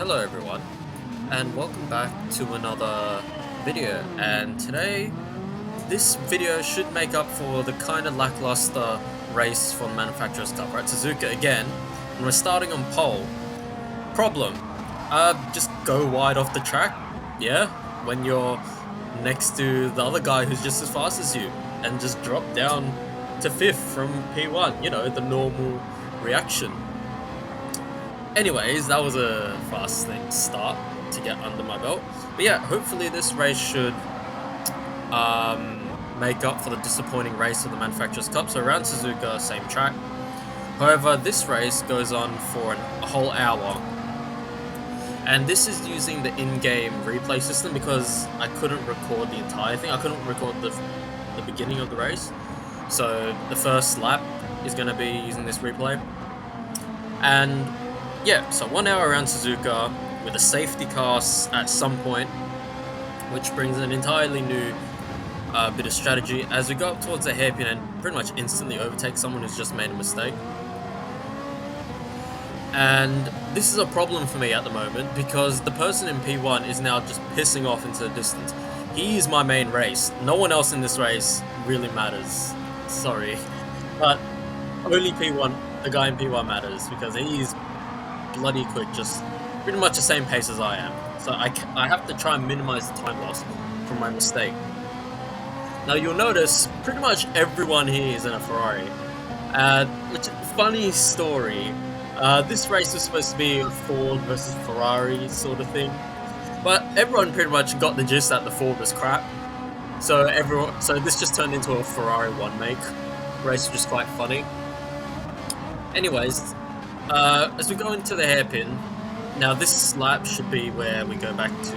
Hello everyone, and welcome back to another video. And today, this video should make up for the kind of lackluster race from Manufacturer's Cup, right? Suzuka again, and we're starting on pole. Problem, just go wide off the track, yeah? When you're next to the other guy who's just as fast as you, and just drop down to 5th from P1, you know, the normal reaction. Anyways, that was a fast start to get under my belt. But yeah, hopefully this race should make up for the disappointing race of the Manufacturer's Cup. So around Suzuka, same track. However, this race goes on for a whole hour. And this is using the in-game replay system because I couldn't record the entire thing. I couldn't record the beginning of the race. So the first lap is going to be using this replay. And yeah, so 1 hour around Suzuka with a safety car at some point, which brings an entirely new bit of strategy as we go up towards the hairpin and pretty much instantly overtake someone who's just made a mistake. And this is a problem for me at the moment because the person in P1 is now just pissing off into the distance. He is my main race. No one else in this race really matters. Sorry. But only P1, the guy in P1 matters because he's bloody quick, just pretty much the same pace as I am. So I have to try and minimize the time loss from my mistake. Now you'll notice pretty much everyone here is in a Ferrari. Which funny story. This race was supposed to be a Ford versus Ferrari sort of thing, but everyone pretty much got the gist that the Ford was crap. So this just turned into a Ferrari one make race, which is quite funny. Anyways. As we go into the hairpin, now this lap should be where we go back to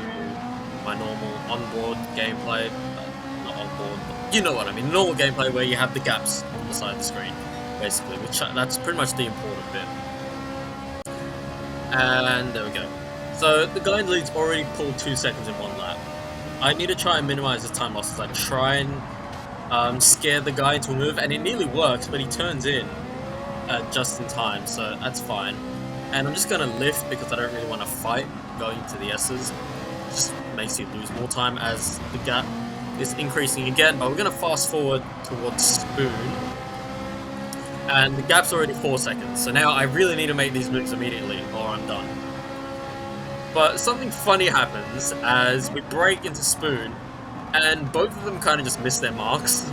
my normal onboard gameplay. Not onboard, but you know what I mean. Normal gameplay where you have the gaps on the side of the screen, basically. That's pretty much the important bit. And there we go. So the guy in the lead's already pulled 2 seconds in one lap. I need to try and minimize the time losses. I try and scare the guy into a move, and it nearly works, but he turns in just in time, so that's fine. And I'm just going to lift because I don't really want to fight going to the S's. It just makes you lose more time as the gap is increasing again, but we're going to fast forward towards Spoon. And the gap's already 4 seconds, so now I really need to make these moves immediately or I'm done. But something funny happens as we break into Spoon, and both of them kind of just miss their marks,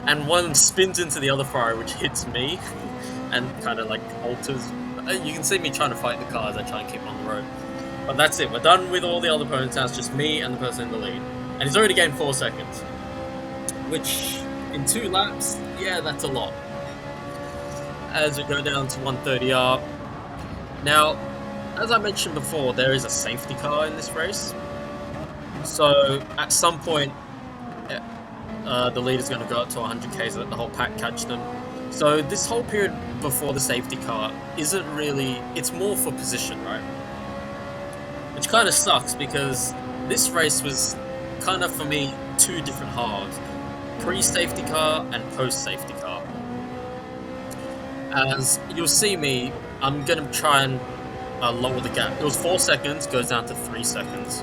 and one spins into the other Ferrari, which hits me. And kind of like alters. You can see me trying to fight the car as I try and keep him on the road. But that's it. We're done with all the other opponents. Now it's just me and the person in the lead. And he's already gained 4 seconds. Which, in 2 laps, yeah, that's a lot. As we go down to 130R. Now, as I mentioned before, there is a safety car in this race. So, at some point, the lead is going to go up to 100k so that the whole pack catch them. So this whole period before the safety car isn't really, it's more for position, right? Which kind of sucks because this race was kind of, for me, 2 different halves. Pre-safety car and post-safety car. As you'll see me, I'm going to try and lower the gap. It was 4 seconds, goes down to 3 seconds.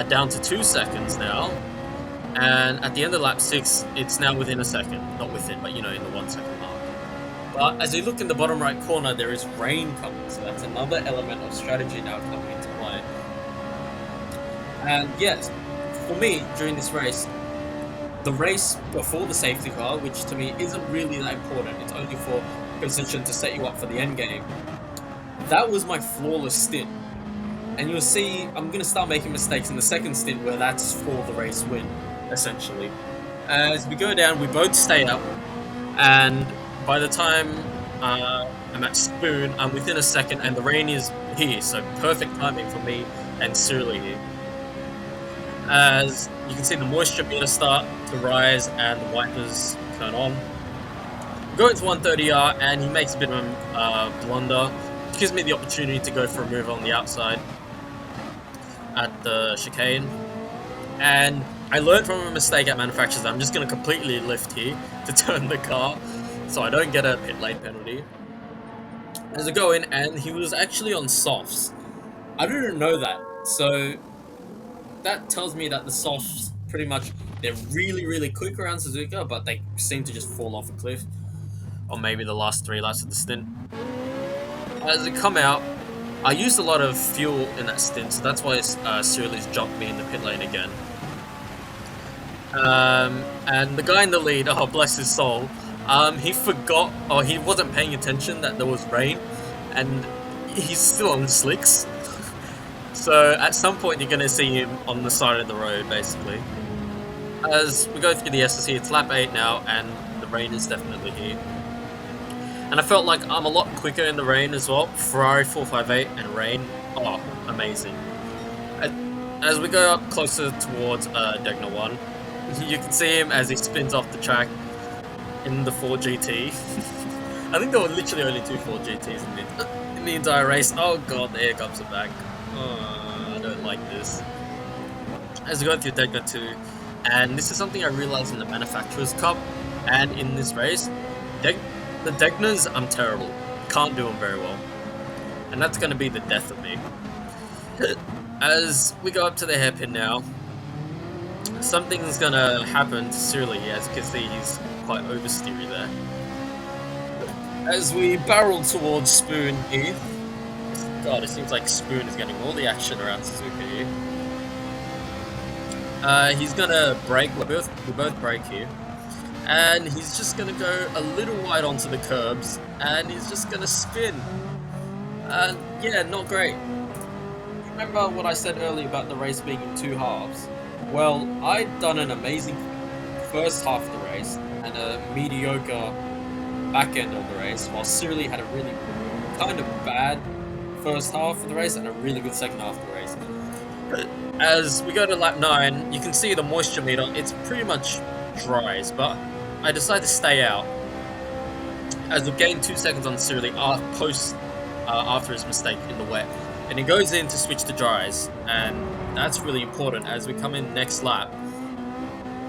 Down to 2 seconds now. And at the end of lap 6, it's now within a second. Not within, but you know, in the 1 second mark. But as you look in the bottom right corner, there is rain coming. So that's another element of strategy now coming into play. And yes, for me, during this race, the race before the safety car, which to me isn't really that important, it's only for position to set you up for the end game, that was my flawless stint. And you'll see, I'm going to start making mistakes in the second stint where that's for the race win, essentially. As we go down, we both stay up, and by the time I'm at Spoon, I'm within a second, and the rain is here, so perfect timing for me and Surly here. As you can see, the moisture meter start to rise, and the wipers turn on. Go into 130R, and he makes a bit of a blunder, which gives me the opportunity to go for a move on the outside at the chicane. And I learned from a mistake at Manufacturers that I'm just going to completely lift here to turn the car so I don't get a pit lane penalty. As I go in, and he was actually on softs. I didn't know that. So that tells me that the softs pretty much they're really quick around Suzuka, but they seem to just fall off a cliff. Or maybe the last 3 laps of the stint. As it come out, I used a lot of fuel in that stint, so that's why Cyril's jumped me in the pit lane again. And the guy in the lead, oh bless his soul, he forgot, or he wasn't paying attention that there was rain, and he's still on the slicks. So at some point you're going to see him on the side of the road, basically. As we go through the SSC, it's lap 8 now, and the rain is definitely here. And I felt like I'm a lot quicker in the rain as well. Ferrari 458 and rain, oh, amazing. As we go up closer towards Degner 1, you can see him as he spins off the track in the 4GT. I think there were literally only 2 4GTs in the entire race. Oh god, the air hiccups are back. Oh, I don't like this. As we go through Degner 2, and this is something I realized in the Manufacturers Cup and in this race, the Degners, I'm terrible. Can't do them very well. And that's going to be the death of me. As we go up to the hairpin now, something's going to happen to Cyril. As you can see, he's quite oversteery there. As we barrel towards Spoon here, god, it seems like Spoon is getting all the action around Suzuka here. He's going to brake, we both brake here. And he's just going to go a little wide onto the curbs, and he's just going to spin. And yeah, not great. Remember what I said earlier about the race being in 2 halves? Well, I'd done an amazing first half of the race and a mediocre back end of the race, while Cyril had a really kind of bad first half of the race and a really good second half of the race. But as we go to lap 9, you can see the moisture meter, it's pretty much dries, but I decided to stay out as we gained 2 seconds on Cyril after his mistake in the wet, and he goes in to switch to dries, and that's really important as we come in next lap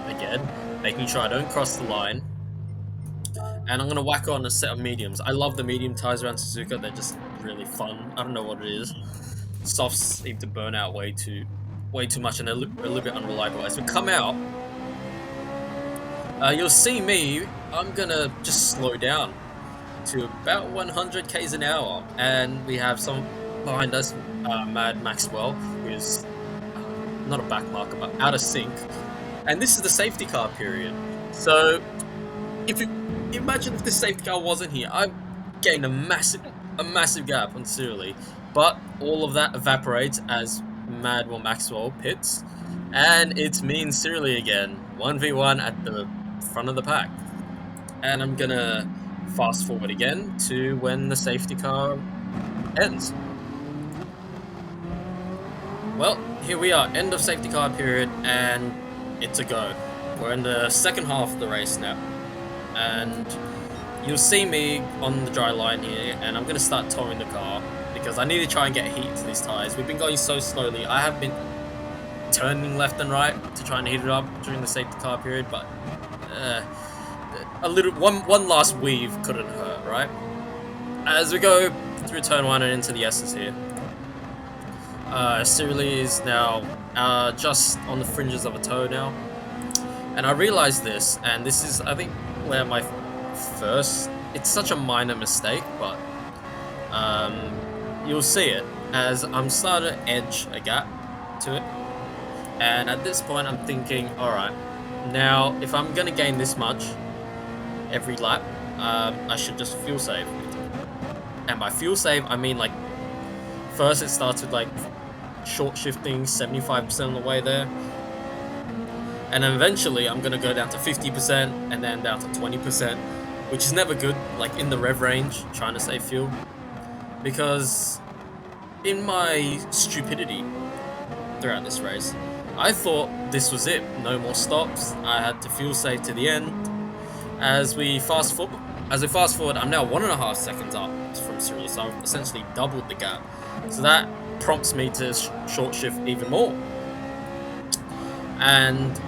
again, making sure I don't cross the line. And I'm going to whack on a set of mediums. I love the medium tires around Suzuka, they're just really fun. I don't know what it is. Softs seem to burn out way too much, and they're a little bit unreliable. As we come out, you'll see me, I'm gonna just slow down to about 100 k's an hour, and we have some behind us, Mad Maxwell, who's not a back marker, but out of sync. And this is the safety car period. So, imagine if the safety car wasn't here, I've gained a massive gap on Cyril, but all of that evaporates as Maxwell pits, and it's me and Cyril again, 1v1 at the front of the pack. And I'm gonna fast forward again to when the safety car ends. Well, here we are, end of safety car period, and it's a go. We're in the second half of the race now, and you'll see me on the dry line here, and I'm gonna start towing the car because I need to try and get heat to these tires. We've been going so slowly. I have been turning left and right to try and heat it up during the safety car period, but one last weave couldn't hurt, right? As we go through turn 1 and into the S's here, Cyril is now just on the fringes of a toe now, and I realized this, and this is, I think, where my first, it's such a minor mistake, but you'll see it as I'm starting to edge a gap to it. And at this point I'm thinking, alright, now if I'm going to gain this much every lap, I should just fuel save. And by fuel save, I mean, like, first it starts with like short shifting 75% of the way there, and then eventually I'm going to go down to 50% and then down to 20%, which is never good, like in the rev range, trying to save fuel. Because in my stupidity throughout this race, I thought this was it, no more stops, I had to fuel save to the end. As we fast forward, I'm now 1.5 seconds up from Cyril, so I've essentially doubled the gap. So that prompts me to short shift even more. And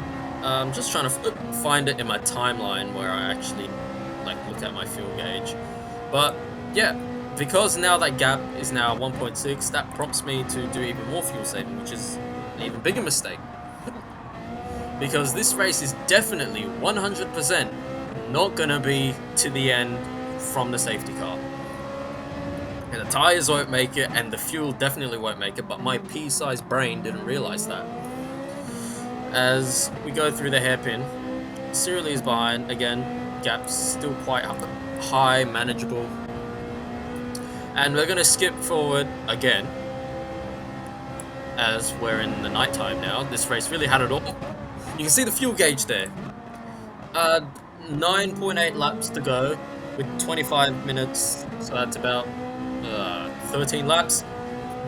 I'm just trying to find it in my timeline where I actually like look at my fuel gauge. But yeah, because now that gap is now 1.6, that prompts me to do even more fuel saving, which is an even bigger mistake. Because this race is definitely 100% not gonna be to the end from the safety car. And the tires won't make it, and the fuel definitely won't make it, but my pea-sized brain didn't realize that. As we go through the hairpin, Cyril is behind, again, gap's still quite high, manageable. And we're gonna skip forward again, as we're in the nighttime now. This race really had it all. You can see the fuel gauge there. 9.8 laps to go with 25 minutes, so that's about 13 laps.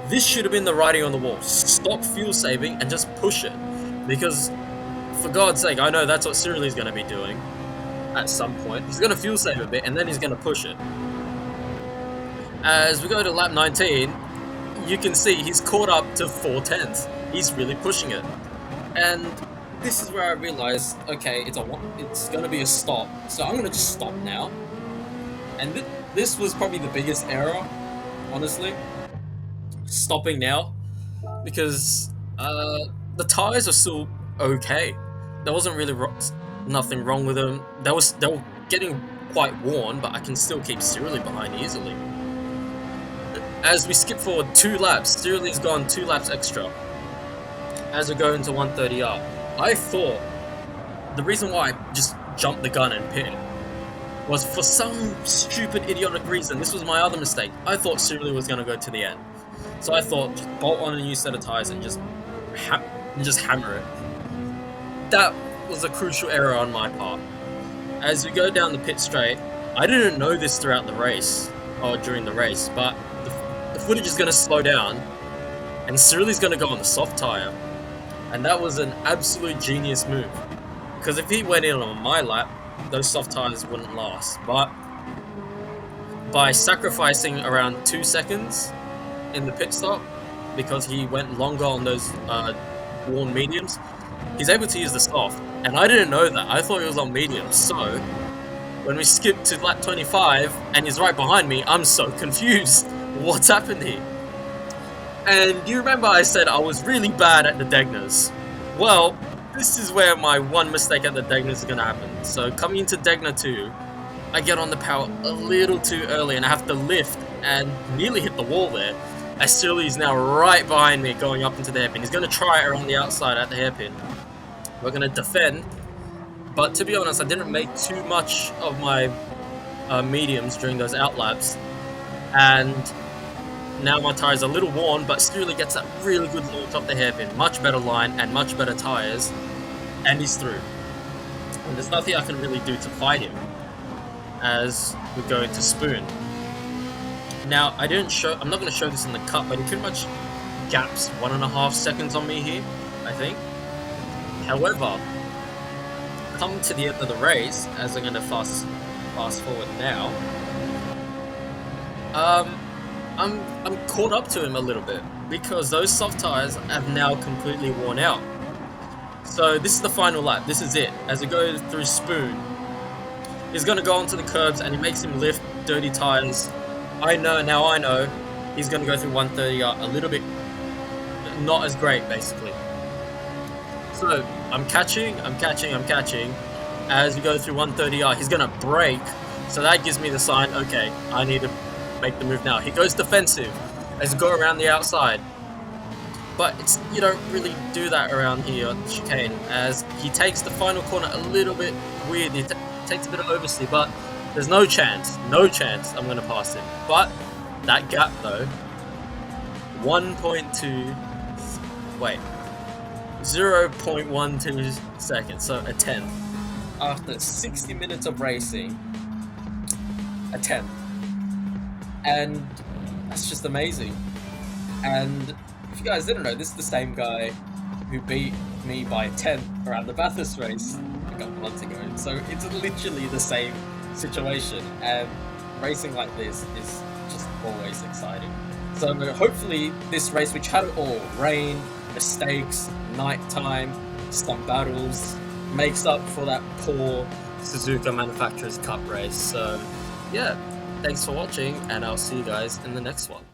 This should have been the writing on the wall. Stop fuel saving and just push it. Because, for God's sake, I know that's what Cyril is going to be doing at some point. He's going to fuel save a bit and then he's going to push it. As we go to lap 19, you can see he's caught up to 4/10. He's really pushing it. And this is where I realized, okay, it's going to be a stop, so I'm going to just stop now. And this was probably the biggest error, honestly, stopping now, because the tires are still okay. There wasn't really nothing wrong with them. They were getting quite worn, but I can still keep Cyril behind easily. As we skip forward 2 laps, Cyril's gone 2 laps extra. As we go into 130R. I thought the reason why I just jumped the gun and pit was for some stupid idiotic reason. This was my other mistake. I thought Cyril was going to go to the end. So I thought just bolt on a new set of tires and just hammer it. That was a crucial error on my part. As we go down the pit straight, I didn't know this throughout the race, or during the race, but the footage is going to slow down and Cyril is going to go on the soft tire. And that was an absolute genius move. Because if he went in on my lap, those soft tires wouldn't last. But by sacrificing around 2 seconds in the pit stop, because he went longer on those worn mediums, he's able to use the soft. And I didn't know that. I thought he was on mediums. So when we skip to lap 25 and he's right behind me, I'm so confused. What's happened here? And you remember I said I was really bad at the Degners. Well, this is where my one mistake at the Degners is going to happen. So coming into Degner 2, I get on the power a little too early and I have to lift and nearly hit the wall there. As Cyril is now right behind me going up into the hairpin. He's going to try it around the outside at the hairpin. We're going to defend. But to be honest, I didn't make too much of my mediums during those outlaps. And now my tires are a little worn, but Cyril gets that really good launch off the hairpin. Much better line and much better tires. And he's through. And there's nothing I can really do to fight him as we go into Spoon. Now, I'm not going to show this in the cut, but he pretty much gaps 1.5 seconds on me here, I think. However, come to the end of the race, as I'm going to fast forward now, I'm caught up to him a little bit because those soft tires have now completely worn out. So this is the final lap. This is it. As we go through Spoon, he's going to go onto the curbs and he makes him lift dirty tires. I know he's going to go through 130 a little bit not as great, basically. So I'm catching. As we go through 130R, he's going to brake. So that gives me the sign, okay, I need to make the move now. He goes defensive as we go around the outside. But you don't really do that around here on the chicane, as he takes the final corner a little bit weird. He takes a bit of oversteer, but there's no chance I'm going to pass him. But that gap though, 0.12 seconds, so a 10th. After 60 minutes of racing, a 10th. And that's just amazing. And if you guys didn't know, this is the same guy who beat me by a 10th around the Bathurst race a couple months ago. So it's literally the same situation, and racing like this is just always exciting. So hopefully this race, which had it all, rain, mistakes, nighttime, some battles, makes up for that poor Suzuka Manufacturers Cup race. So yeah, thanks for watching, and I'll see you guys in the next one.